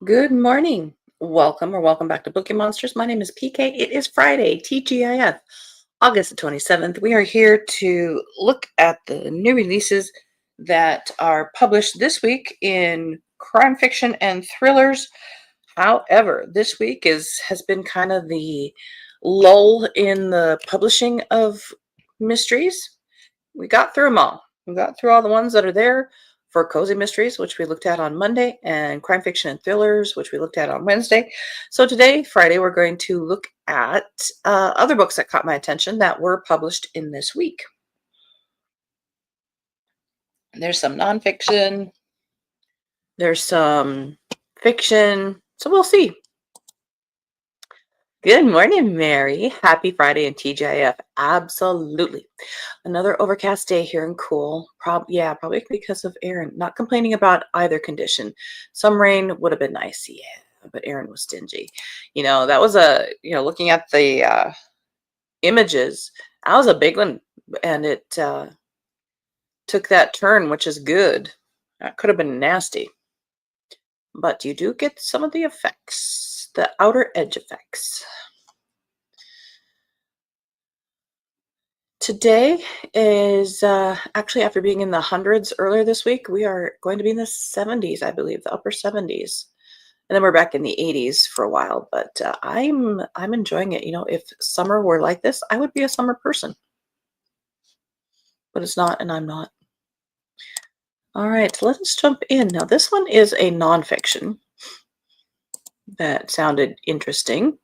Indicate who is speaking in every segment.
Speaker 1: Good morning. Welcome back to Bookeemonsters. My name is PK. It is Friday, TGIF, August the 27th. We are here to look at the new releases that are published this week in crime fiction and thrillers. However, this week has been kind of the lull in the publishing of mysteries. We got through them all. We got through all the ones that are there for cozy mysteries, which we looked at on Monday, and crime fiction and thrillers, which we looked at on Wednesday. So today, Friday, we're going to look at other books that caught my attention that were published in this week. There's some nonfiction. There's some fiction. So we'll see. Good morning, Mary. Happy Friday and TGIF. Absolutely. Another overcast day here and cool. Probably because of Aaron. Not complaining about either condition. Some rain would have been nice, yeah, but Aaron was stingy. That was looking at the images, that was a big one, and it took that turn, which is good. That could have been nasty. But you do get some of the effects, the outer edge effects. Today is actually, after being in the hundreds earlier this week, we are going to be in the 70s, I believe, the upper 70s. And then we're back in the 80s for a while, but I'm enjoying it. If summer were like this, I would be a summer person. But it's not, and I'm not. All right, so let's jump in. Now, this one is a nonfiction that sounded interesting.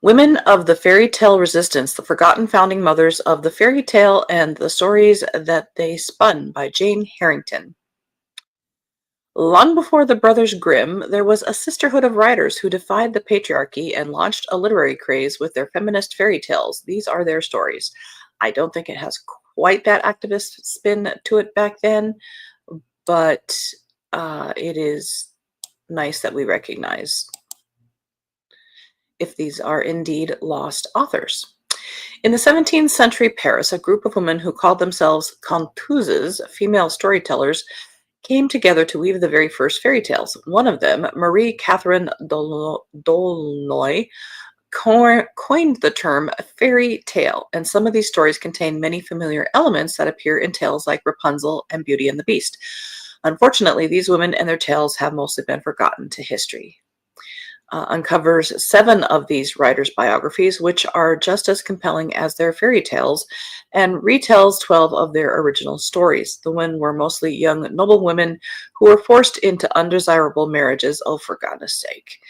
Speaker 1: Women of the Fairy Tale Resistance, the Forgotten Founding Mothers of the Fairy Tale and the Stories That They Spun by Jane Harrington. Long before the Brothers Grimm, there was a sisterhood of writers who defied the patriarchy and launched a literary craze with their feminist fairy tales. These are their stories. I don't think it has quite that activist spin to it back then, but it is nice that we recognize if these are indeed lost authors. In the 17th century Paris, a group of women who called themselves conteuses, female storytellers, came together to weave the very first fairy tales. One of them, Marie Catherine d'Aulnoy, coined the term fairy tale, and some of these stories contain many familiar elements that appear in tales like Rapunzel and Beauty and the Beast. Unfortunately, these women and their tales have mostly been forgotten to history. Uncovers 7 of these writers' biographies, which are just as compelling as their fairy tales, and retells 12 of their original stories. The women were mostly young noble women who were forced into undesirable marriages, oh, for goodness sake,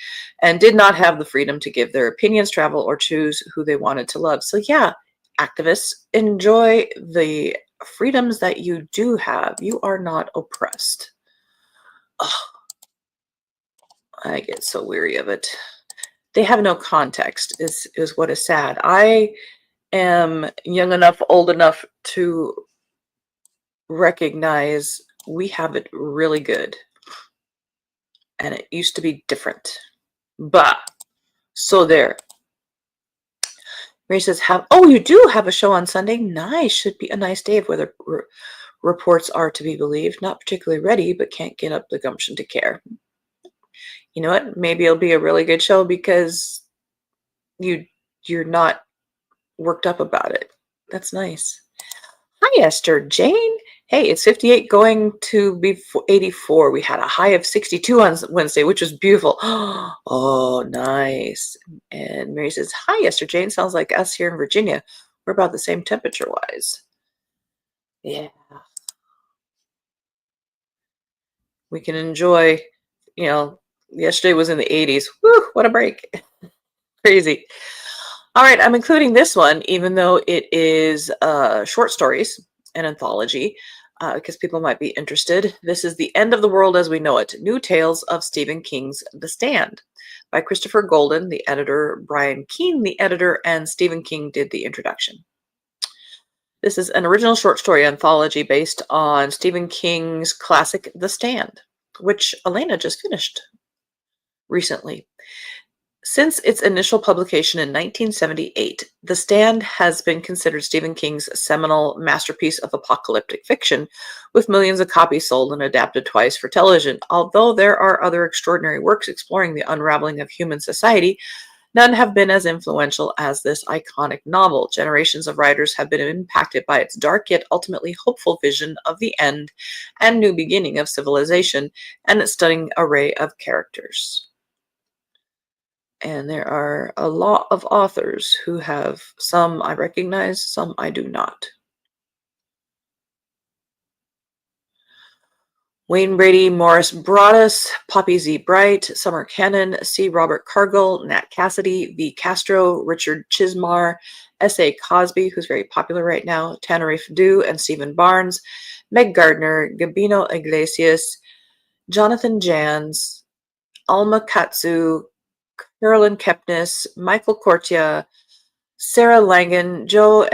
Speaker 1: and did not have the freedom to give their opinions, travel, or choose who they wanted to love. So yeah, activists, enjoy the freedoms that you do have. You are not oppressed. Ugh. I get so weary of it. They have no context is what is sad. I am young enough, old enough to recognize we have it really good. And it used to be different. But, so there. Mary says, you do have a show on Sunday? Nice. Should be a nice day if weather reports are to be believed. Not particularly ready, but can't get up the gumption to care. You know what? Maybe it'll be a really good show because you're not worked up about it. That's nice. Hi, Esther Jane. Hey, it's 58 going to be 84. We had a high of 62 on Wednesday, which was beautiful. Oh, nice. And Mary says, hi, Esther Jane. Sounds like us here in Virginia. We're about the same temperature-wise. Yeah. We can enjoy, yesterday was in the 80s. Woo, what a break. Crazy. All right, I'm including this one, even though it is short stories, an anthology, because people might be interested. This is The End of the World as We Know It, New Tales of Stephen King's The Stand by Christopher Golden, the editor, Brian Keene, the editor, and Stephen King did the introduction. This is an original short story anthology based on Stephen King's classic The Stand, which Elena just finished recently. Since its initial publication in 1978, The Stand has been considered Stephen King's seminal masterpiece of apocalyptic fiction, with millions of copies sold and adapted twice for television. Although there are other extraordinary works exploring the unraveling of human society, none have been as influential as this iconic novel. Generations of writers have been impacted by its dark yet ultimately hopeful vision of the end and new beginning of civilization and its stunning array of characters. And there are a lot of authors who have some I recognize, some I do not. Wayne Brady, Morris Broadus, Poppy Z. Bright, Summer Cannon, C. Robert Cargill, Nat Cassidy, V. Castro, Richard Chismar, S.A. Cosby, who's very popular right now, Tanarif Dew and Stephen Barnes, Meg Gardner, Gabino Iglesias, Jonathan Jans, Alma Katsu, Carolyn Kepnes, Michael Cortia, Sarah Langan, Joe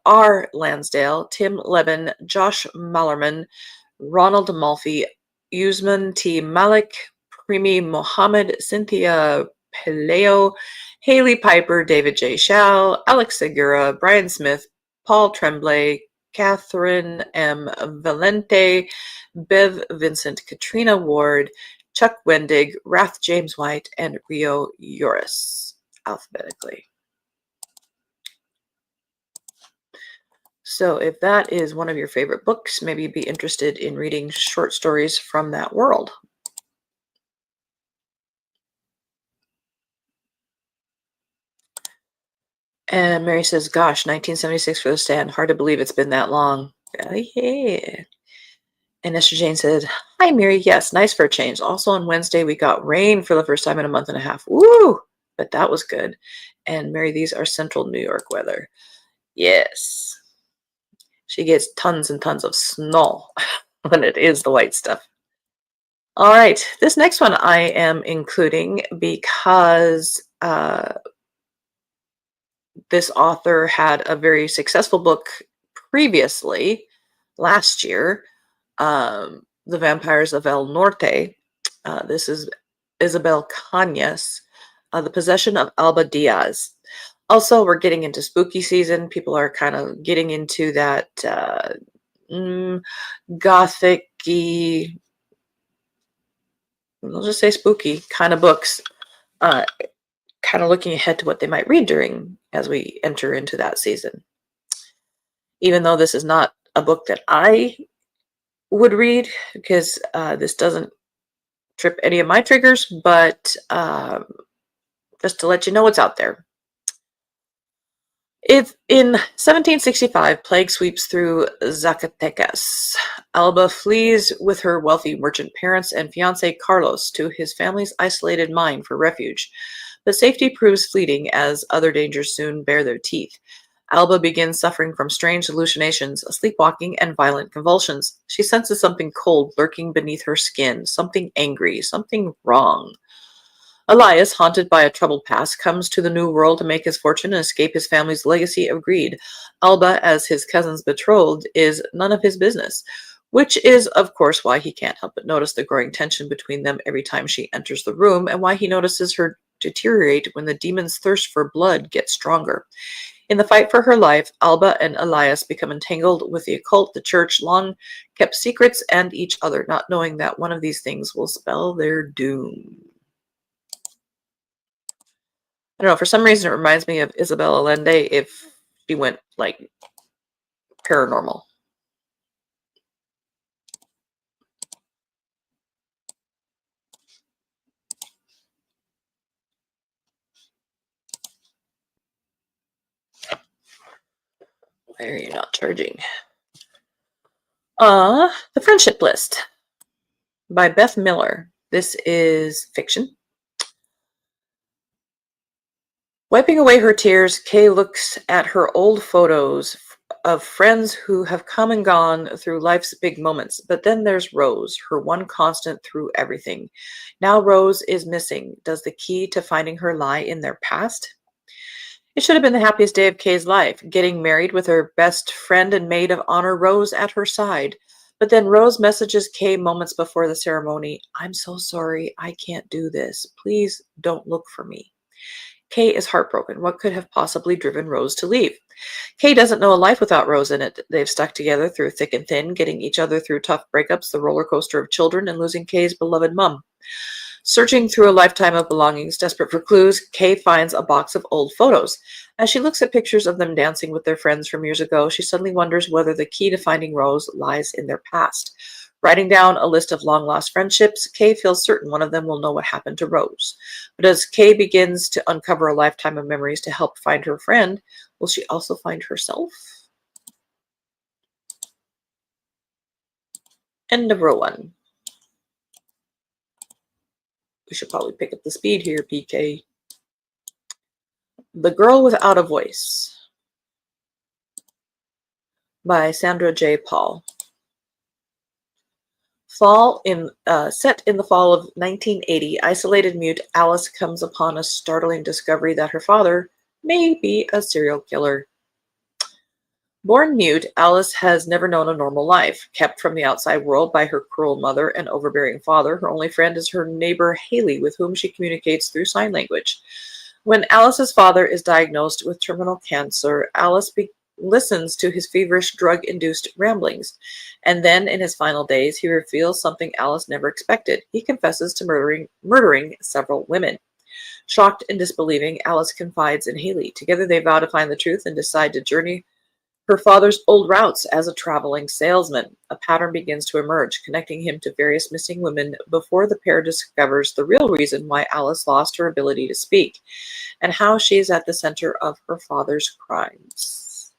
Speaker 1: R. Lansdale, Tim Levin, Josh Mallerman, Ronald Malfi, Usman T. Malik, Primi Mohammed, Cynthia Peleo, Haley Piper, David J. Shao, Alex Segura, Brian Smith, Paul Tremblay, Catherine M. Valente, Bev Vincent, Katrina Ward, Chuck Wendig, Rath James White, and Rio Yoris, alphabetically. So if that is one of your favorite books, maybe you'd be interested in reading short stories from that world. And Mary says, gosh, 1976 for The Stand. Hard to believe it's been that long. Yeah. And Esther Jane said, hi, Mary. Yes, nice for a change. Also on Wednesday, we got rain for the first time in a month and a half. Woo! But that was good. And Mary, these are central New York weather. Yes. She gets tons and tons of snow when it is the white stuff. All right. This next one I am including because this author had a very successful book previously, last year, The Vampires of El Norte. This is Isabel Cañas, The Possession of Alba Diaz. Also, we're getting into spooky season. People are kind of getting into that gothic-y, we'll just say spooky kind of books, kind of looking ahead to what they might read during as we enter into that season. Even though this is not a book that I would read, because this doesn't trip any of my triggers, but just to let you know what's out there. If in 1765, plague sweeps through Zacatecas. Alba flees with her wealthy merchant parents and fiancé Carlos to his family's isolated mine for refuge. But safety proves fleeting as other dangers soon bare their teeth. Alba begins suffering from strange hallucinations, sleepwalking, and violent convulsions. She senses something cold lurking beneath her skin, something angry, something wrong. Elias, haunted by a troubled past, comes to the New World to make his fortune and escape his family's legacy of greed. Alba, as his cousin's betrothed, is none of his business, which is, of course, why he can't help but notice the growing tension between them every time she enters the room, and why he notices her deteriorate when the demon's thirst for blood gets stronger. In the fight for her life, Alba and Elias become entangled with the occult, the church, long-kept secrets, and each other, not knowing that one of these things will spell their doom. I don't know, for some reason it reminds me of Isabel Allende if she went, like, paranormal. Why are you not charging? The Friendship List by Beth Miller. This is fiction. Wiping away her tears, Kay looks at her old photos of friends who have come and gone through life's big moments. But then there's Rose, her one constant through everything. Now Rose is missing. Does the key to finding her lie in their past? It should have been the happiest day of Kay's life, getting married with her best friend and maid of honor Rose at her side. But then Rose messages Kay moments before the ceremony. I'm so sorry. I can't do this. Please don't look for me. Kay is heartbroken. What could have possibly driven Rose to leave? Kay doesn't know a life without Rose in it. They've stuck together through thick and thin, getting each other through tough breakups, the roller coaster of children, and losing Kay's beloved mum. Searching through a lifetime of belongings, desperate for clues, Kay finds a box of old photos. As she looks at pictures of them dancing with their friends from years ago, she suddenly wonders whether the key to finding Rose lies in their past. Writing down a list of long-lost friendships, Kay feels certain one of them will know what happened to Rose. But as Kay begins to uncover a lifetime of memories to help find her friend, will she also find herself? End of row 1. We should probably pick up the speed here, PK. The Girl Without a Voice by Sandra J. Paul. Set in the fall of 1980, isolated mute Alice comes upon a startling discovery that her father may be a serial killer. Born mute, Alice has never known a normal life. Kept from the outside world by her cruel mother and overbearing father, her only friend is her neighbor Haley, with whom she communicates through sign language. When Alice's father is diagnosed with terminal cancer, Alice listens to his feverish drug-induced ramblings. And then, in his final days, he reveals something Alice never expected. He confesses to murdering several women. Shocked and disbelieving, Alice confides in Haley. Together they vow to find the truth and decide to journey her father's old routes as a traveling salesman. A pattern begins to emerge, connecting him to various missing women before the pair discovers the real reason why Alice lost her ability to speak, and how she is at the center of her father's crimes.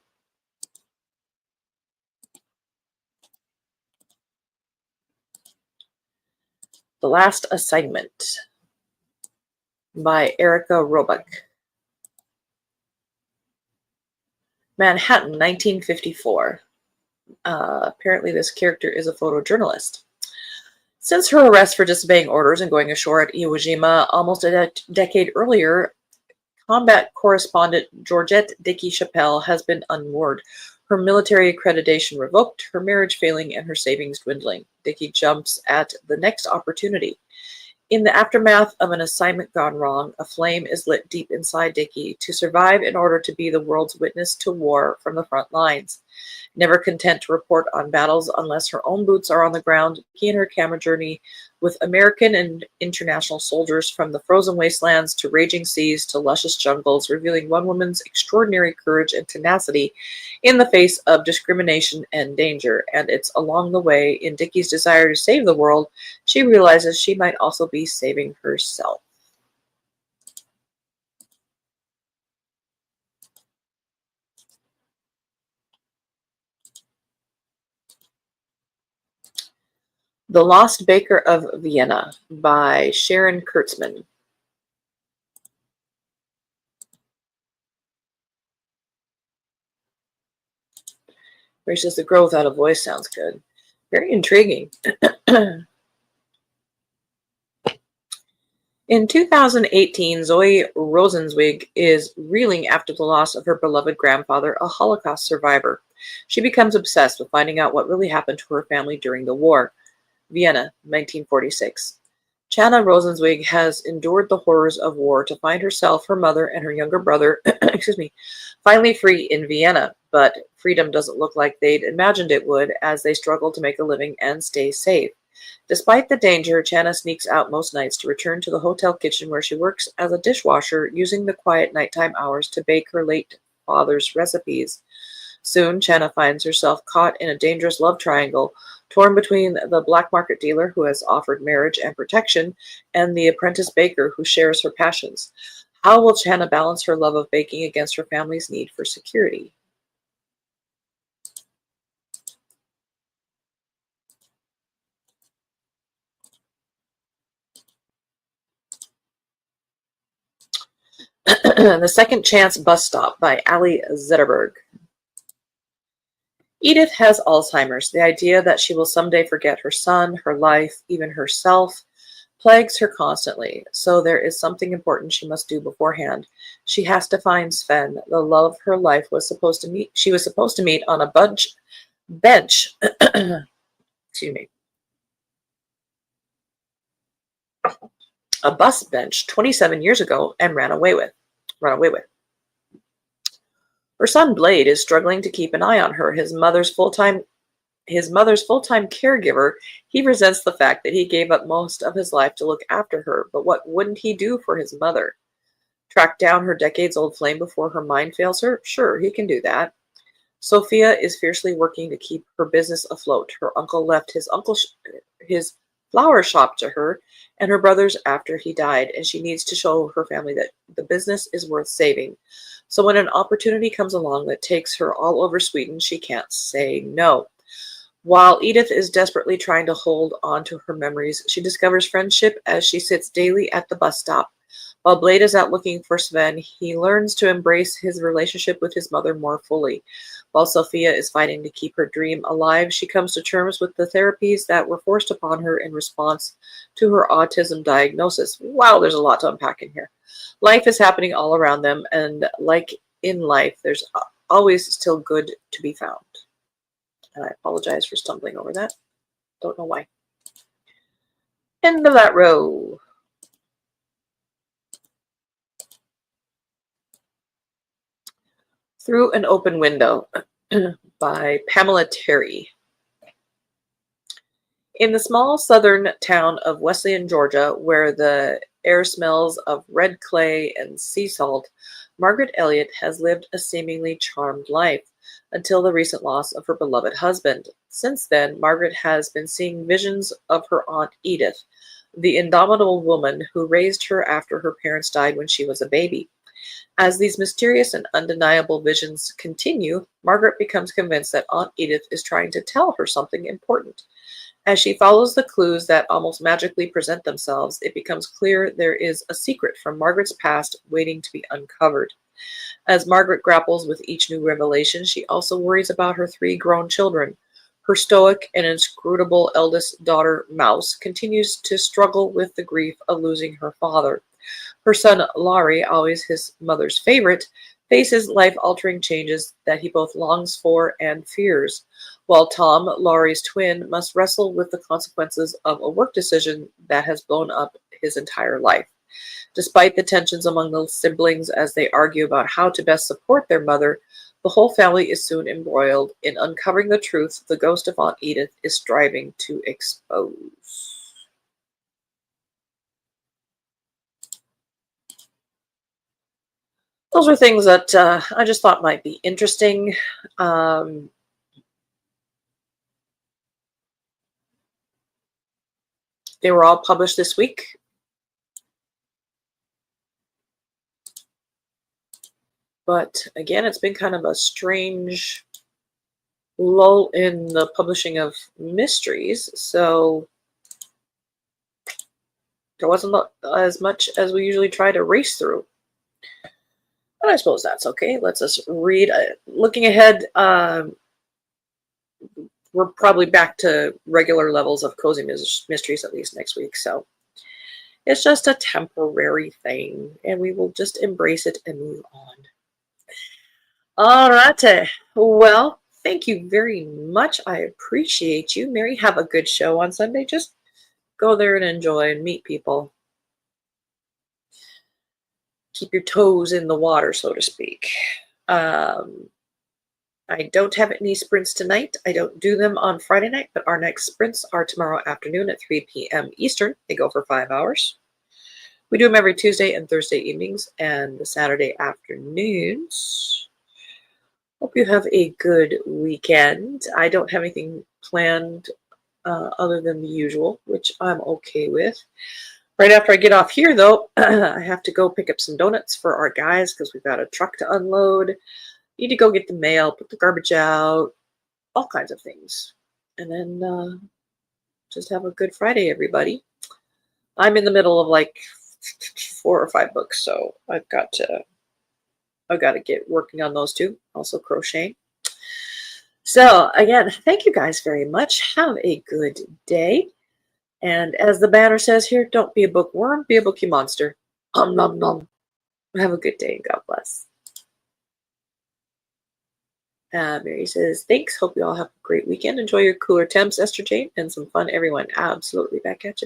Speaker 1: The Last Assignment by Erica Roebuck. Manhattan, 1954. Apparently this character is a photojournalist. Since her arrest for disobeying orders and going ashore at Iwo Jima almost a decade earlier, combat correspondent Georgette Dickey Chappelle has been unmoored. Her military accreditation revoked, her marriage failing, and her savings dwindling. Dickey jumps at the next opportunity. In the aftermath of an assignment gone wrong, a flame is lit deep inside Dickey to survive in order to be the world's witness to war from the front lines. Never content to report on battles unless her own boots are on the ground, Dickey and her camera journey with American and international soldiers from the frozen wastelands to raging seas to luscious jungles, revealing one woman's extraordinary courage and tenacity in the face of discrimination and danger. And it's along the way, in Dickey's desire to save the world, she realizes she might also be saving herself. The Lost Baker of Vienna by Sharon Kurtzman. Where she says the girl without a voice sounds good. Very intriguing. In 2018, Zoe Rosenzweig is reeling after the loss of her beloved grandfather, a Holocaust survivor. She becomes obsessed with finding out what really happened to her family during the war. Vienna, 1946. Chana Rosenzweig has endured the horrors of war to find herself, her mother, and her younger brother, finally free in Vienna. But freedom doesn't look like they'd imagined it would as they struggle to make a living and stay safe. Despite the danger, Chana sneaks out most nights to return to the hotel kitchen where she works as a dishwasher, using the quiet nighttime hours to bake her late father's recipes. Soon, Chana finds herself caught in a dangerous love triangle, torn between the black market dealer who has offered marriage and protection and the apprentice baker who shares her passions. How will Chana balance her love of baking against her family's need for security? The Second Chance Bus Stop by Ali Zetterberg. Edith has Alzheimer's. The idea that she will someday forget her son, her life, even herself, plagues her constantly. So there is something important she must do beforehand. She has to find Sven, the love of her life. She was supposed to meet on a bench excuse me, a bus bench 27 years ago and run away with. Her son Blade is struggling to keep an eye on her. His mother's full-time caregiver. He resents the fact that he gave up most of his life to look after her, but what wouldn't he do for his mother? Track down her decades-old flame before her mind fails her? Sure, he can do that. Sophia is fiercely working to keep her business afloat. Her uncle left his flower shop to her and her brothers after he died, and she needs to show her family that the business is worth saving. So when an opportunity comes along that takes her all over Sweden, she can't say no. While Edith is desperately trying to hold on to her memories, she discovers friendship as she sits daily at the bus stop. While Blade is out looking for Sven, he learns to embrace his relationship with his mother more fully. While Sophia is fighting to keep her dream alive, she comes to terms with the therapies that were forced upon her in response to her autism diagnosis. Wow, there's a lot to unpack in here. Life is happening all around them, and like in life, there's always still good to be found. And I apologize for stumbling over that. Don't know why. End of that row. Through an Open Window by Pamela Terry. In the small southern town of Wesleyan, Georgia, where the air smells of red clay and sea salt, Margaret Elliott has lived a seemingly charmed life until the recent loss of her beloved husband. Since then, Margaret has been seeing visions of her Aunt Edith, the indomitable woman who raised her after her parents died when she was a baby. As these mysterious and undeniable visions continue, Margaret becomes convinced that Aunt Edith is trying to tell her something important. As she follows the clues that almost magically present themselves, it becomes clear there is a secret from Margaret's past waiting to be uncovered. As Margaret grapples with each new revelation, she also worries about her 3 grown children. Her stoic and inscrutable eldest daughter, Mouse, continues to struggle with the grief of losing her father. Her son, Laurie, always his mother's favorite, faces life-altering changes that he both longs for and fears, while Tom, Laurie's twin, must wrestle with the consequences of a work decision that has blown up his entire life. Despite the tensions among the siblings as they argue about how to best support their mother, the whole family is soon embroiled in uncovering the truth the ghost of Aunt Edith is striving to expose. Those are things that I just thought might be interesting. They were all published this week. But again, it's been kind of a strange lull in the publishing of mysteries. So there wasn't as much as we usually try to race through. But I suppose that's okay. Let's just read. Looking ahead, we're probably back to regular levels of cozy mysteries at least next week. So it's just a temporary thing, and we will just embrace it and move on. All right. Well, thank you very much. I appreciate you. Mary, have a good show on Sunday. Just go there and enjoy and meet people. Keep your toes in the water, so to speak. I don't have any sprints tonight. I don't do them on Friday night, but our next sprints are tomorrow afternoon at 3 p.m. Eastern. They go for 5 hours. We do them every Tuesday and Thursday evenings and the Saturday afternoons. Hope you have a good weekend. I don't have anything planned other than the usual, which I'm okay with. Right after I get off here, though, I have to go pick up some donuts for our guys because we've got a truck to unload. Need to go get the mail, put the garbage out, all kinds of things. And then just have a good Friday, everybody. I'm in the middle of like 4 or 5 books, so I've got to get working on those too. Also crocheting. So again, thank you guys very much. Have a good day. And as the banner says here, don't be a bookworm, be a bookie monster. Nom nom. Have a good day and God bless. Mary says, thanks. Hope you all have a great weekend. Enjoy your cooler temps, Esther Jane, and some fun, everyone. Absolutely. Back at you.